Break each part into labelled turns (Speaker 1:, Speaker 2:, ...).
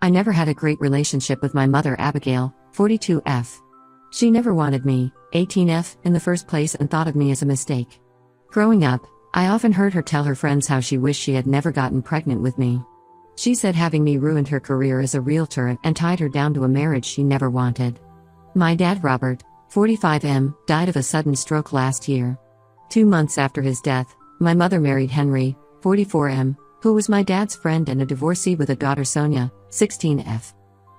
Speaker 1: I never had a great relationship with my mother Abigail, 42F. She never wanted me, 18F, in the first place and thought of me as a mistake. Growing up, I often heard her tell her friends how she wished she had never gotten pregnant with me. She said having me ruined her career as a realtor and tied her down to a marriage she never wanted. My dad Robert, 45M, died of a sudden stroke last year. 2 months after his death, my mother married Henry, 44M, who was my dad's friend and a divorcee with a daughter Sonia, 16F.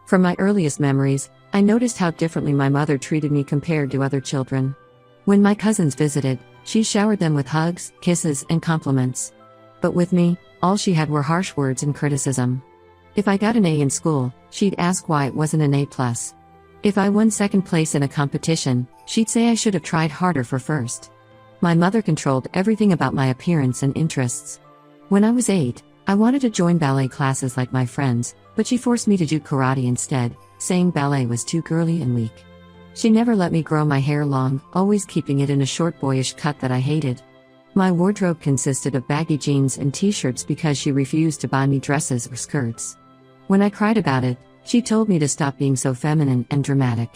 Speaker 1: From my earliest memories, I noticed how differently my mother treated me compared to other children. When my cousins visited, she showered them with hugs, kisses, and compliments. But with me, all she had were harsh words and criticism. If I got an A in school, she'd ask why it wasn't an A+. If I won second place in a competition, she'd say I should have tried harder for first. My mother controlled everything about my appearance and interests. When I was 8, I wanted to join ballet classes like my friends, but she forced me to do karate instead, saying ballet was too girly and weak. She never let me grow my hair long, always keeping it in a short boyish cut that I hated. My wardrobe consisted of baggy jeans and t-shirts because she refused to buy me dresses or skirts. When I cried about it, she told me to stop being so feminine and dramatic.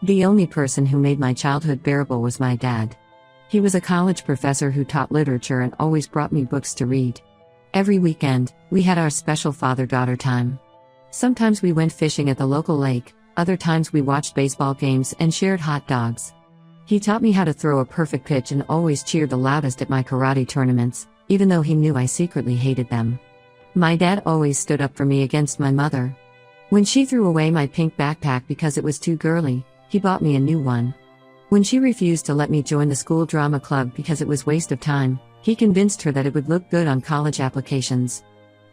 Speaker 1: The only person who made my childhood bearable was my dad. He was a college professor who taught literature and always brought me books to read. Every weekend, we had our special father-daughter time. Sometimes we went fishing at the local lake, other times we watched baseball games and shared hot dogs. He taught me how to throw a perfect pitch and always cheered the loudest at my karate tournaments, even though he knew I secretly hated them. My dad always stood up for me against my mother. When she threw away my pink backpack because it was too girly, he bought me a new one. When she refused to let me join the school drama club because it was waste of time, he convinced her that it would look good on college applications.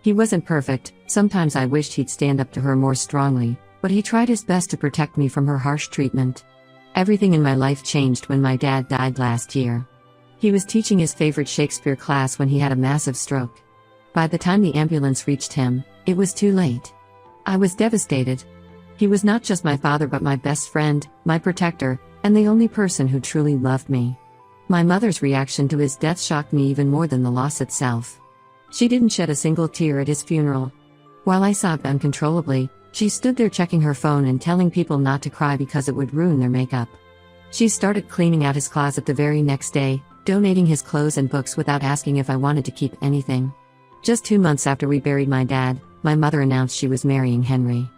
Speaker 1: He wasn't perfect, sometimes I wished he'd stand up to her more strongly, but he tried his best to protect me from her harsh treatment. Everything in my life changed when my dad died last year. He was teaching his favorite Shakespeare class when he had a massive stroke. By the time the ambulance reached him, it was too late. I was devastated. He was not just my father but my best friend, my protector, and the only person who truly loved me. My mother's reaction to his death shocked me even more than the loss itself. She didn't shed a single tear at his funeral. While I sobbed uncontrollably, she stood there checking her phone and telling people not to cry because it would ruin their makeup. She started cleaning out his closet the very next day, donating his clothes and books without asking if I wanted to keep anything. Just 2 months after we buried my dad, my mother announced she was marrying Henry.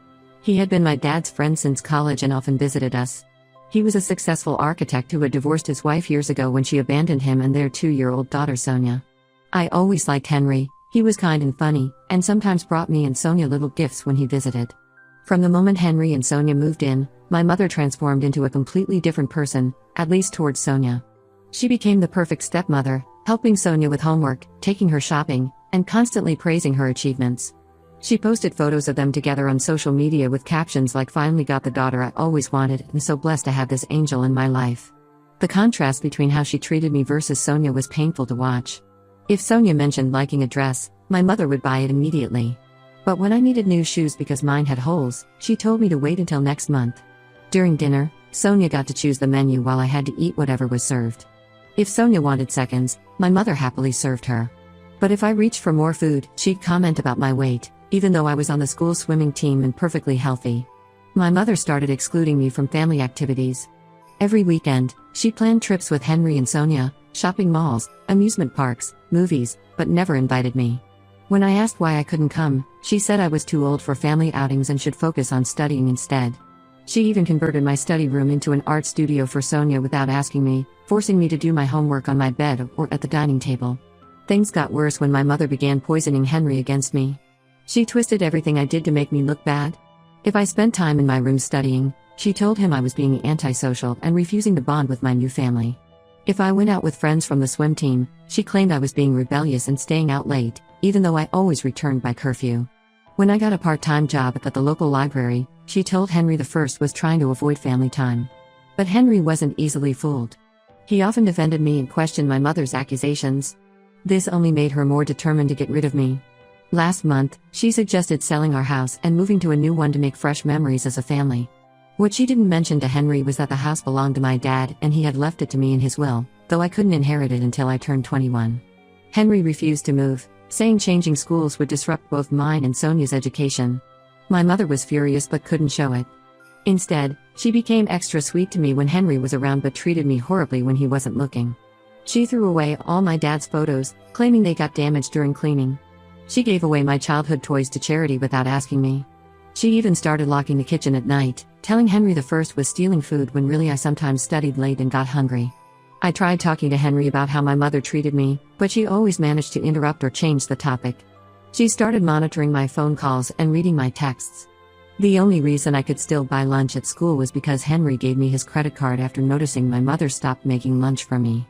Speaker 1: He had been my dad's friend since college and often visited us. He was a successful architect who had divorced his wife years ago when she abandoned him and their 2-year-old daughter Sonia. I always liked Henry. He was kind and funny, and sometimes brought me and Sonia little gifts when he visited. From the moment Henry and Sonia moved in, my mother transformed into a completely different person, at least towards Sonia. She became the perfect stepmother, helping Sonia with homework, taking her shopping, and constantly praising her achievements. She posted photos of them together on social media with captions like "Finally got the daughter I always wanted and so blessed to have this angel in my life." The contrast between how she treated me versus Sonia was painful to watch. If Sonia mentioned liking a dress, my mother would buy it immediately. But when I needed new shoes because mine had holes, she told me to wait until next month. During dinner, Sonia got to choose the menu while I had to eat whatever was served. If Sonia wanted seconds, my mother happily served her. But if I reached for more food, she'd comment about my weight, even though I was on the school swimming team and perfectly healthy. My mother started excluding me from family activities. Every weekend, she planned trips with Henry and Sonia, shopping malls, amusement parks, movies, but never invited me. When I asked why I couldn't come, she said I was too old for family outings and should focus on studying instead. She even converted my study room into an art studio for Sonia without asking me, forcing me to do my homework on my bed or at the dining table. Things got worse when my mother began poisoning Henry against me. She twisted everything I did to make me look bad. If I spent time in my room studying, she told him I was being antisocial and refusing to bond with my new family. If I went out with friends from the swim team, she claimed I was being rebellious and staying out late, even though I always returned by curfew. When I got a part-time job at the local library, she told Henry the first was trying to avoid family time. But Henry wasn't easily fooled. He often defended me and questioned my mother's accusations. This only made her more determined to get rid of me. Last month, she suggested selling our house and moving to a new one to make fresh memories as a family. What she didn't mention to Henry was that the house belonged to my dad and he had left it to me in his will, though I couldn't inherit it until I turned 21. Henry refused to move, saying changing schools would disrupt both mine and Sonia's education. My mother was furious but couldn't show it. Instead, she became extra sweet to me when Henry was around but treated me horribly when he wasn't looking. She threw away all my dad's photos, claiming they got damaged during cleaning. She gave away my childhood toys to charity without asking me. She even started locking the kitchen at night, telling Henry the First was stealing food when really I sometimes studied late and got hungry. I tried talking to Henry about how my mother treated me, but she always managed to interrupt or change the topic. She started monitoring my phone calls and reading my texts. The only reason I could still buy lunch at school was because Henry gave me his credit card after noticing my mother stopped making lunch for me.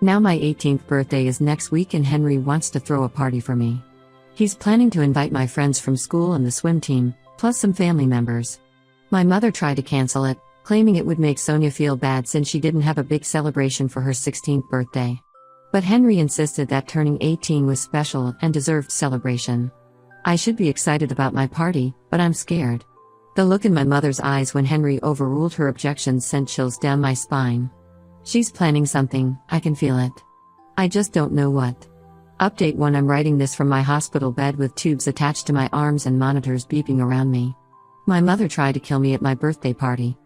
Speaker 1: Now my 18th birthday is next week and Henry wants to throw a party for me. He's planning to invite my friends from school and the swim team, plus some family members. My mother tried to cancel it, claiming it would make Sonia feel bad since she didn't have a big celebration for her 16th birthday. But Henry insisted that turning 18 was special and deserved celebration. I should be excited about my party, but I'm scared. The look in my mother's eyes when Henry overruled her objections sent chills down my spine. She's planning something, I can feel it. I just don't know what. Update 1: I'm writing this from my hospital bed with tubes attached to my arms and monitors beeping around me. My mother tried to kill me at my birthday party.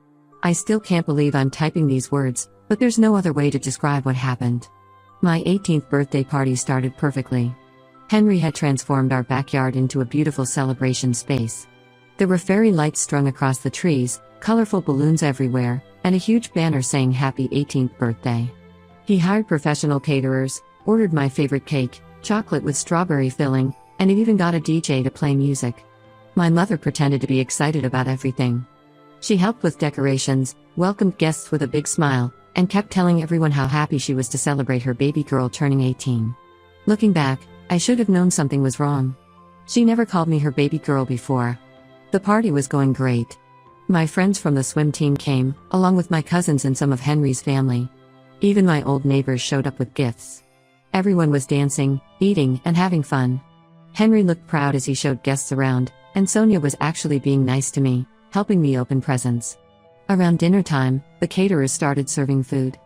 Speaker 1: I still can't believe I'm typing these words, but there's no other way to describe what happened. My 18th birthday party started perfectly. Henry had transformed our backyard into a beautiful celebration space. There were fairy lights strung across the trees, colorful balloons everywhere, and a huge banner saying Happy 18th Birthday. He hired professional caterers, ordered my favorite cake, chocolate with strawberry filling, and it even got a DJ to play music. My mother pretended to be excited about everything. She helped with decorations, welcomed guests with a big smile, and kept telling everyone how happy she was to celebrate her baby girl turning 18. Looking back, I should have known something was wrong. She never called me her baby girl before. The party was going great. My friends from the swim team came, along with my cousins and some of Henry's family. Even my old neighbors showed up with gifts. Everyone was dancing, eating, and having fun. Henry looked proud as he showed guests around, and Sonia was actually being nice to me, helping me open presents. Around dinner time, the caterers started serving food.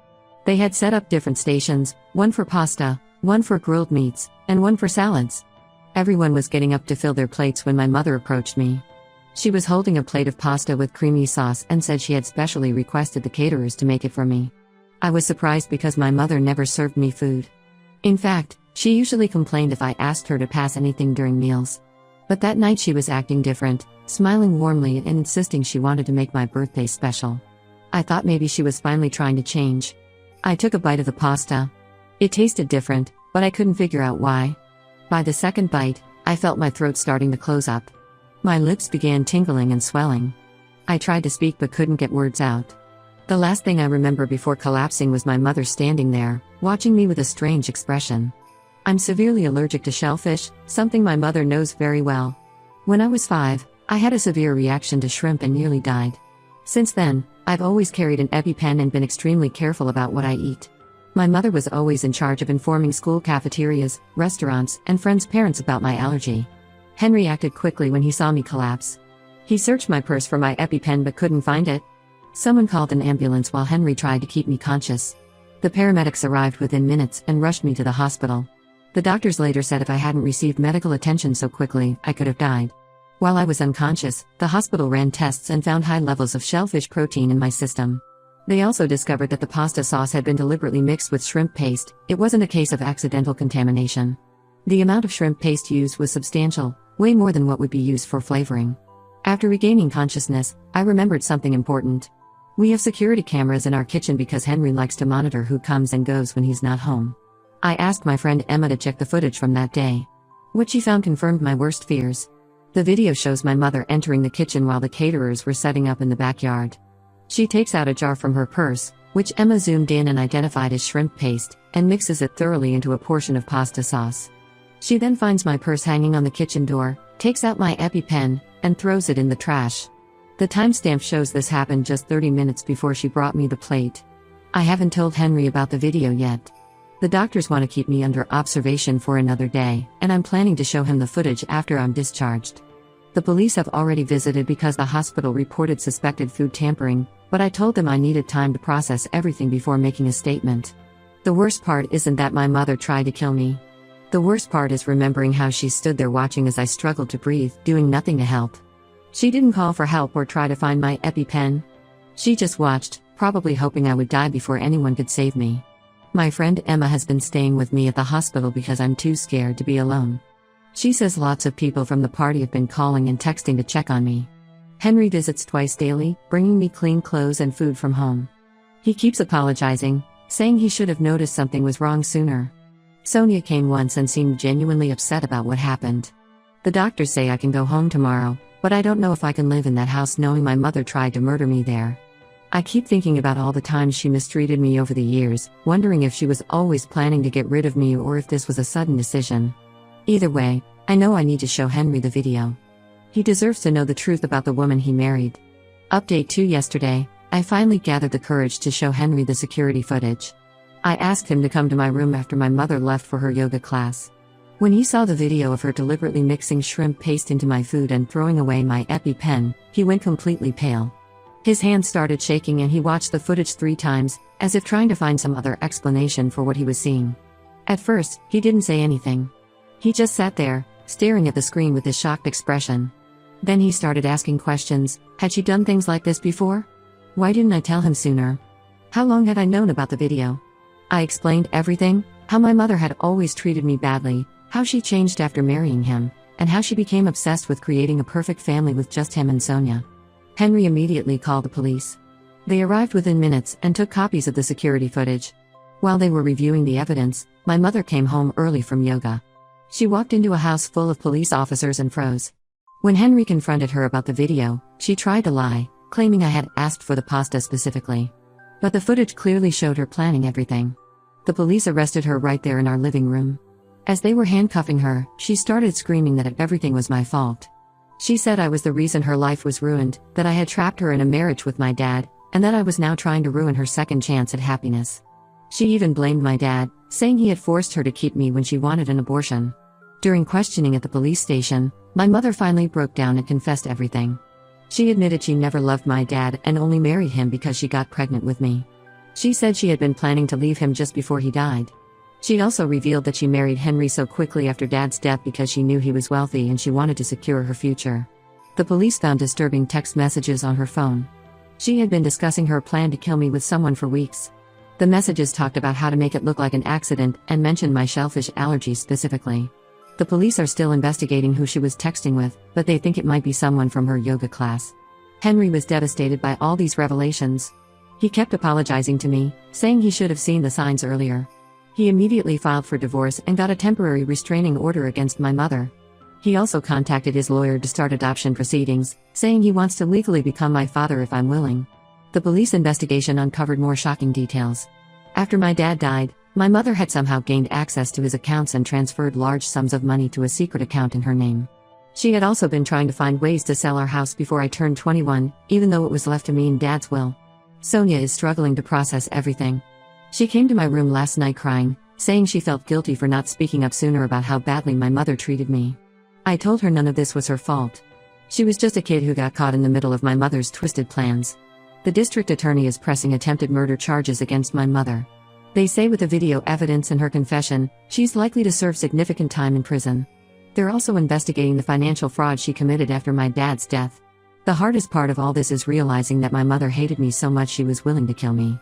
Speaker 1: They had set up different stations, one for pasta, one for grilled meats, and one for salads. Everyone was getting up to fill their plates when my mother approached me. She was holding a plate of pasta with creamy sauce and said she had specially requested the caterers to make it for me. I was surprised because my mother never served me food. In fact, she usually complained if I asked her to pass anything during meals. But that night she was acting different, smiling warmly and insisting she wanted to make my birthday special. I thought maybe she was finally trying to change. I took a bite of the pasta. It tasted different, but I couldn't figure out why. By the second bite, I felt my throat starting to close up. My lips began tingling and swelling. I tried to speak but couldn't get words out. The last thing I remember before collapsing was my mother standing there, watching me with a strange expression. I'm severely allergic to shellfish, something my mother knows very well. When I was 5, I had a severe reaction to shrimp and nearly died. Since then, I've always carried an EpiPen and been extremely careful about what I eat. My mother was always in charge of informing school cafeterias, restaurants, and friends' parents about my allergy. Henry acted quickly when he saw me collapse. He searched my purse for my EpiPen but couldn't find it. Someone called an ambulance while Henry tried to keep me conscious. The paramedics arrived within minutes and rushed me to the hospital. The doctors later said if I hadn't received medical attention so quickly, I could have died. While I was unconscious, the hospital ran tests and found high levels of shellfish protein in my system. They also discovered that the pasta sauce had been deliberately mixed with shrimp paste. It wasn't a case of accidental contamination. The amount of shrimp paste used was substantial, way more than what would be used for flavoring. After regaining consciousness, I remembered something important. We have security cameras in our kitchen because Henry likes to monitor who comes and goes when he's not home. I asked my friend Emma to check the footage from that day. What she found confirmed my worst fears. The video shows my mother entering the kitchen while the caterers were setting up in the backyard. She takes out a jar from her purse, which Emma zoomed in and identified as shrimp paste, and mixes it thoroughly into a portion of pasta sauce. She then finds my purse hanging on the kitchen door, takes out my EpiPen, and throws it in the trash. The timestamp shows this happened just 30 minutes before she brought me the plate. I haven't told Henry about the video yet. The doctors want to keep me under observation for another day, and I'm planning to show him the footage after I'm discharged. The police have already visited because the hospital reported suspected food tampering, but I told them I needed time to process everything before making a statement. The worst part isn't that my mother tried to kill me. The worst part is remembering how she stood there watching as I struggled to breathe, doing nothing to help. She didn't call for help or try to find my EpiPen. She just watched, probably hoping I would die before anyone could save me. My friend Emma has been staying with me at the hospital because I'm too scared to be alone. She says lots of people from the party have been calling and texting to check on me. Henry visits twice daily, bringing me clean clothes and food from home. He keeps apologizing, saying he should have noticed something was wrong sooner. Sonia came once and seemed genuinely upset about what happened. The doctors say I can go home tomorrow, but I don't know if I can live in that house knowing my mother tried to murder me there. I keep thinking about all the times she mistreated me over the years, wondering if she was always planning to get rid of me or if this was a sudden decision. Either way, I know I need to show Henry the video. He deserves to know the truth about the woman he married. Update 2 yesterday, I finally gathered the courage to show Henry the security footage. I asked him to come to my room after my mother left for her yoga class. When he saw the video of her deliberately mixing shrimp paste into my food and throwing away my EpiPen, he went completely pale. His hands started shaking and he watched the footage 3 times, as if trying to find some other explanation for what he was seeing. At first, he didn't say anything. He just sat there, staring at the screen with his shocked expression. Then he started asking questions. Had she done things like this before? Why didn't I tell him sooner? How long had I known about the video? I explained everything, how my mother had always treated me badly, how she changed after marrying him, and how she became obsessed with creating a perfect family with just him and Sonia. Henry immediately called the police. They arrived within minutes and took copies of the security footage. While they were reviewing the evidence, my mother came home early from yoga. She walked into a house full of police officers and froze. When Henry confronted her about the video, she tried to lie, claiming I had asked for the pasta specifically. But the footage clearly showed her planning everything. The police arrested her right there in our living room. As they were handcuffing her, she started screaming that everything was my fault. She said I was the reason her life was ruined, that I had trapped her in a marriage with my dad, and that I was now trying to ruin her second chance at happiness. She even blamed my dad, saying he had forced her to keep me when she wanted an abortion. During questioning at the police station, my mother finally broke down and confessed everything. She admitted she never loved my dad and only married him because she got pregnant with me. She said she had been planning to leave him just before he died. She also revealed that she married Henry so quickly after Dad's death because she knew he was wealthy and she wanted to secure her future. The police found disturbing text messages on her phone. She had been discussing her plan to kill me with someone for weeks. The messages talked about how to make it look like an accident and mentioned my shellfish allergies specifically. The police are still investigating who she was texting with, but they think it might be someone from her yoga class. Henry was devastated by all these revelations. He kept apologizing to me, saying he should have seen the signs earlier. He immediately filed for divorce and got a temporary restraining order against my mother. He also contacted his lawyer to start adoption proceedings, saying he wants to legally become my father if I'm willing. The police investigation uncovered more shocking details. After my dad died, my mother had somehow gained access to his accounts and transferred large sums of money to a secret account in her name. She had also been trying to find ways to sell our house before I turned 21, even though it was left to me in Dad's will. Sonia is struggling to process everything. She came to my room last night crying, saying she felt guilty for not speaking up sooner about how badly my mother treated me. I told her none of this was her fault. She was just a kid who got caught in the middle of my mother's twisted plans. The district attorney is pressing attempted murder charges against my mother. They say with the video evidence and her confession, she's likely to serve significant time in prison. They're also investigating the financial fraud she committed after my dad's death. The hardest part of all this is realizing that my mother hated me so much she was willing to kill me.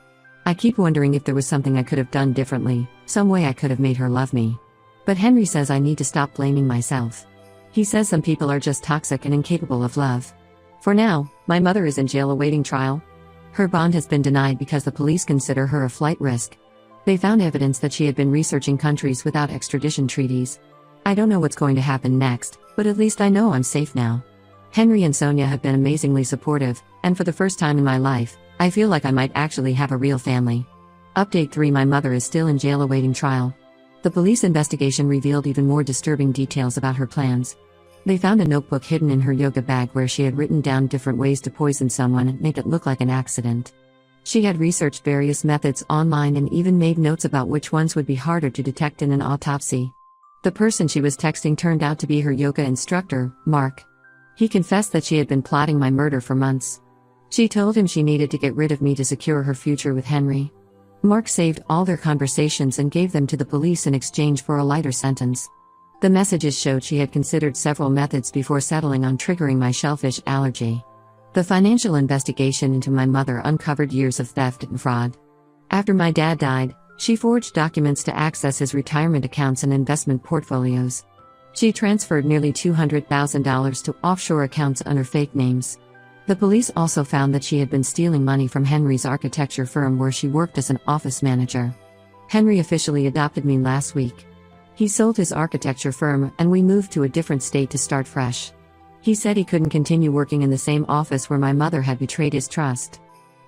Speaker 1: I keep wondering if there was something I could have done differently, some way I could have made her love me. But Henry says I need to stop blaming myself. He says some people are just toxic and incapable of love. For now, my mother is in jail awaiting trial. Her bond has been denied because the police consider her a flight risk. They found evidence that she had been researching countries without extradition treaties. I don't know what's going to happen next, but at least I know I'm safe now. Henry and Sonia have been amazingly supportive, and for the first time in my life, I feel like I might actually have a real family. Update 3: My mother is still in jail awaiting trial. The police investigation revealed even more disturbing details about her plans. They found a notebook hidden in her yoga bag where she had written down different ways to poison someone and make it look like an accident. She had researched various methods online and even made notes about which ones would be harder to detect in an autopsy. The person she was texting turned out to be her yoga instructor, Mark. He confessed that she had been plotting my murder for months. She told him she needed to get rid of me to secure her future with Henry. Mark saved all their conversations and gave them to the police in exchange for a lighter sentence. The messages showed she had considered several methods before settling on triggering my shellfish allergy. The financial investigation into my mother uncovered years of theft and fraud. After my dad died, she forged documents to access his retirement accounts and investment portfolios. She transferred nearly $200,000 to offshore accounts under fake names. The police also found that she had been stealing money from Henry's architecture firm where she worked as an office manager. Henry officially adopted me last week. He sold his architecture firm and we moved to a different state to start fresh. He said he couldn't continue working in the same office where my mother had betrayed his trust.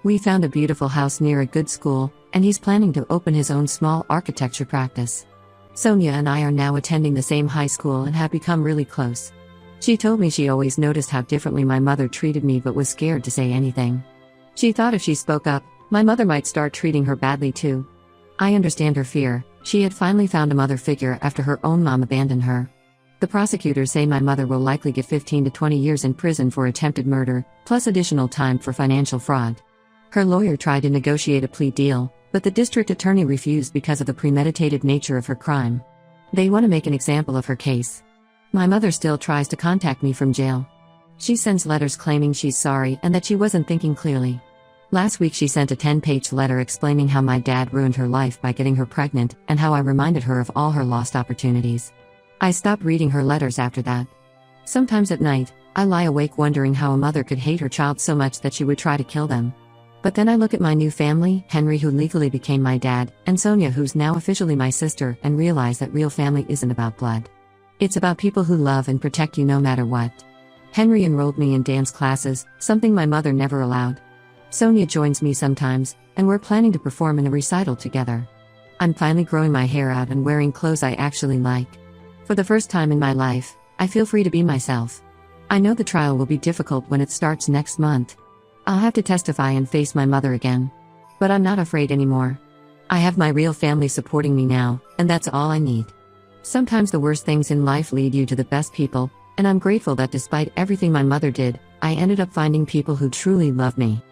Speaker 1: We found a beautiful house near a good school, and he's planning to open his own small architecture practice. Sonia and I are now attending the same high school and have become really close. She told me she always noticed how differently my mother treated me but was scared to say anything. She thought if she spoke up, my mother might start treating her badly too. I understand her fear. She had finally found a mother figure after her own mom abandoned her. The prosecutors say my mother will likely get 15 to 20 years in prison for attempted murder, plus additional time for financial fraud. Her lawyer tried to negotiate a plea deal, but the district attorney refused because of the premeditated nature of her crime. They want to make an example of her case. My mother still tries to contact me from jail. She sends letters claiming she's sorry and that she wasn't thinking clearly. Last week she sent a 10-page letter explaining how my dad ruined her life by getting her pregnant and how I reminded her of all her lost opportunities. I stopped reading her letters after that. Sometimes at night, I lie awake wondering how a mother could hate her child so much that she would try to kill them. But then I look at my new family, Henry who legally became my dad, and Sonia who's now officially my sister, and realize that real family isn't about blood. It's about people who love and protect you no matter what. Henry enrolled me in dance classes, something my mother never allowed. Sonia joins me sometimes, and we're planning to perform in a recital together. I'm finally growing my hair out and wearing clothes I actually like. For the first time in my life, I feel free to be myself. I know the trial will be difficult when it starts next month. I'll have to testify and face my mother again. But I'm not afraid anymore. I have my real family supporting me now, and that's all I need. Sometimes the worst things in life lead you to the best people, and I'm grateful that despite everything my mother did, I ended up finding people who truly love me.